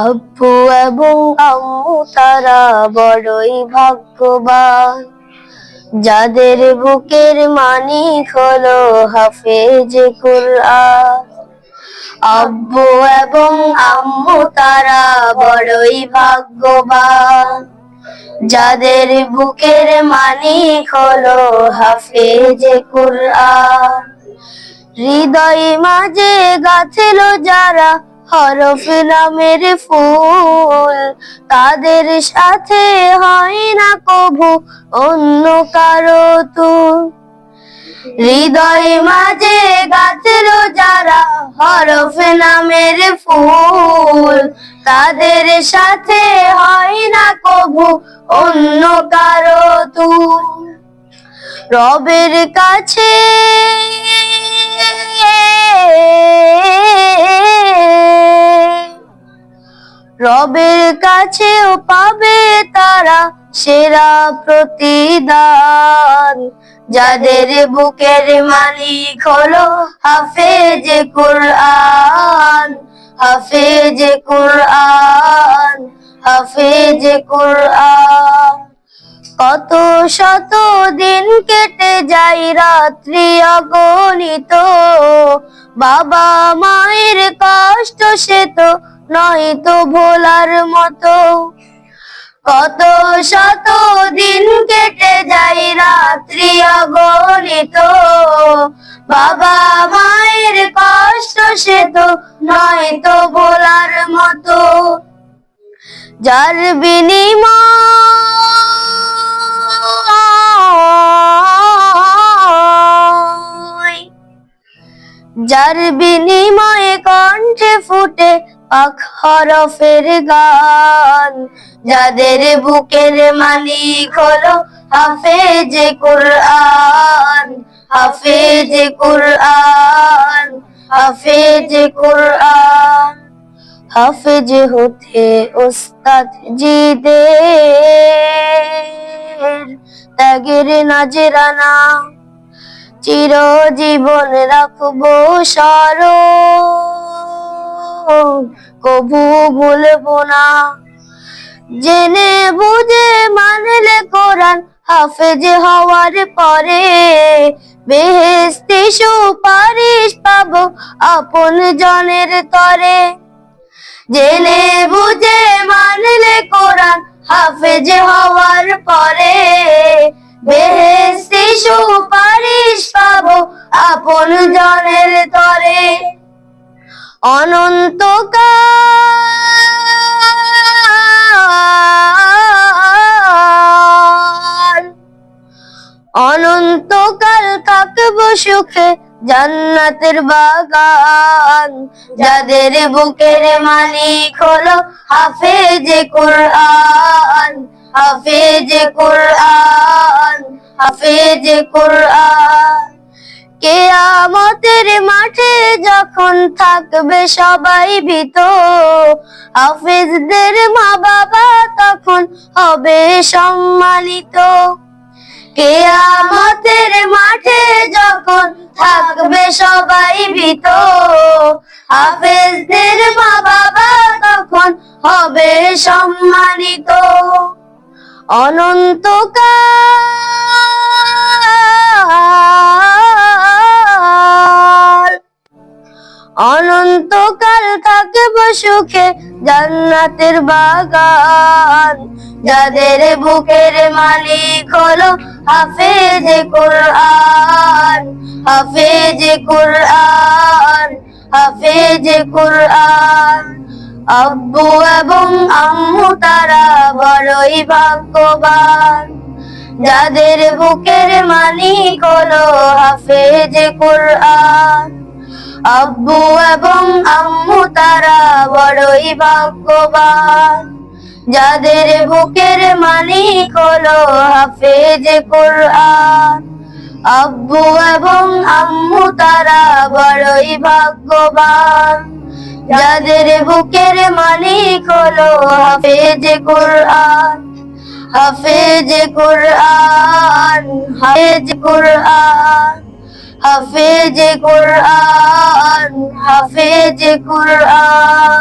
আব্বু এবং আম্মু তারা বড়ই ভাগ্যবান, যাদের বুকের মানিক হলো হাফেজে কুরআন। আব্বু এবং আম্মু তারা বড়ই ভাগ্যবান, যাদের বুকের মানিক হলো হাফেজে কুরআন। হৃদয় মাঝে গাঁথল যারা হরফ নামের ফুল, তাদের সাথে হয় না কভু অন্য কারো তুল। হৃদয় মাঝে গাঁথল যারা হরফ নামের ফুল, তাদের সাথে হয় না কভু অন্য কারো তুল। রবের কাছে রবের কাছেও পাবে তারা সেরা প্রতিদান, যাদের বুকের মালিক হলো হাফেজে কুরআন। হাফেজে কুরআন, হাফেজে কুরআন। কত শত দিন কেটে যায় রাত্রি অগণিত, বাবা মায়ের কষ্ট সে তো নয় তো ভোলার মতো। কত শত দিন কেটে যায় রাত্রি অগণিত, বাবা মায়ের কষ্ট সে তো নয় তো ভোলার মতো। যার বিনিময়ে কণ্ঠে ফুটে পাক হরফের গান, যাদের বুকের মালিক হলো হাফেজে কুরআন। হাফেজে কুরআন, হাফেজে কুরআন। হাফেজ হতে ওস্তাদ জিদের ত্যাগের নাজরানা চিরজীবন রাখবো স্মরণ, কভু ভুলবো না। জেনে বুঝে মানলে কোরআন হাফেজ হওয়ার পরে, বেহেশতে সুপারিশ পাবো আপন জনের তরে। জেনে বুঝে মানলে কোরআন হাফেজ হওয়ার পরে, বেহেশতে সুপারিশ পাবো আপন জনের তরে। অনন্তকাল থাকবো সুখে জান্নাতের বাগান, যাদের বুকের মালিক হলো হাফেজে কুরআন। হাফেজে কুরআন, হাফেজে কুরআন। কিয়ামতের মাঠে যখন থাকবে সবাই ভীত, হাফেজদের মা বাবা তখন হবে সম্মানিত। কিয়ামতের মাঠে যখন থাকবে সবাই ভীত, হাফেজদের মা বাবা তখন হবে সম্মানিত। অনন্তকাল থাকবো সুখে জান্নাতের বাগান, যাদের বুকের মালিক হলো হাফেজে কুরআন। হাফেজে কুরআন, হাফেজে কুরআন। আব্বু এবং আম্মু তারা বড়ই ভাগ্যবান, যাদের বুকের মালিক হলো হাফেজে কুরআন। আব্বু এবং আম্মু তারা বড়ই ভাগ্যবান, যাদের বুকের মালিক হলো হাফেজে কুরআন। আব্বু এবং আম্মু তারা বড়ই ভাগ্যবান, যাদের বুকের মালিক হলো হাফেজে কুরআন। হাফেজে কুরআন, হাফেজে কুরআন। হাফেজে কুরআন, হাফেজে কুরআন।